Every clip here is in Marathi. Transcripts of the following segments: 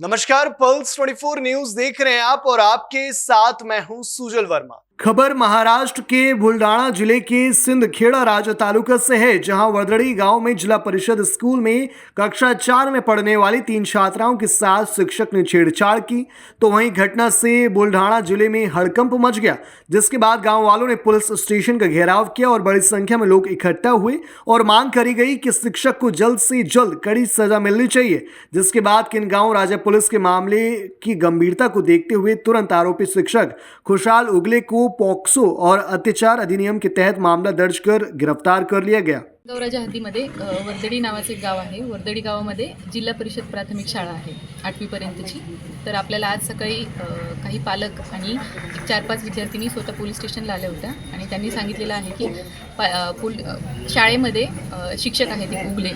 नमस्कार, पल्स 24 न्यूज देख रहे हैं आप और आपके साथ मैं हूं सुजल वर्मा। खबर महाराष्ट्र के बुल्डाना जिले के सिंदखेड़ा राजा तालुका से है, जहां वर्दड़ी गांव में जिला परिषद स्कूल में कक्षा 4 में पढ़ने वाली 3 छात्राओं के साथ शिक्षक ने छेड़छाड़ की। तो वहीं घटना से बुल्डाना जिले में हड़कंप मच गया, जिसके बाद गांव वालों ने पुलिस स्टेशन का घेराव किया और बड़ी संख्या में लोग इकट्ठा हुए और मांग करी गई कि शिक्षक को जल्द से जल्द कड़ी सजा मिलनी चाहिए। जिसके बाद किनगांव राजा पुलिस के मामले की गंभीरता को देखते हुए तुरंत आरोपी शिक्षक खुशहाल उगले को पॉक्सो और अत्याचार अधिनियम के तहत मामला दर्ज कर गिरफ्तार कर लिया गया। गौराजा हद्दीमध्ये वर्दडी नावाचे एक गाव आहे। वर्दडी गावामध्ये जिल्हा परिषद प्राथमिक शाळा आहे 8वी पर्यंतची। तर आपल्याला आज सकाळी काही पालक आणि 4-5 विद्यार्थिनी स्वतः पोलीस स्टेशनला आल्या होत्या आणि त्यांनी सांगितलेलं आहे की शाळेमध्ये शिक्षक आहेत एक उगले,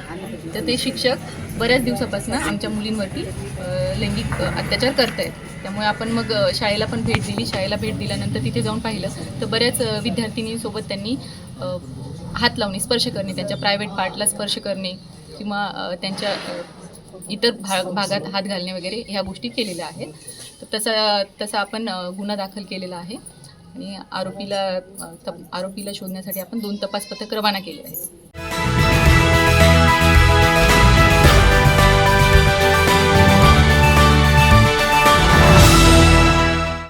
तर ते शिक्षक बऱ्याच दिवसापासून आमच्या मुलींवरती लैंगिक अत्याचार करतायत। त्यामुळे आपण मग शाळेला पण भेट दिली। शाळेला भेट दिल्यानंतर तिथे जाऊन पाहिलं तर बऱ्याच विद्यार्थिनींसोबत त्यांनी हात लावणे, स्पर्श करणे, त्यांच्या प्रायव्हेट पार्टला स्पर्श करणे किंवा त्यांच्या इतर भागात हात घालणे वगैरे ह्या गोष्टी केलेल्या आहेत। तर तसा आपण गुन्हा दाखल केलेला आहे आणि आरोपीला शोधण्यासाठी आपण 2 तपास पथक रवाना केले आहेत।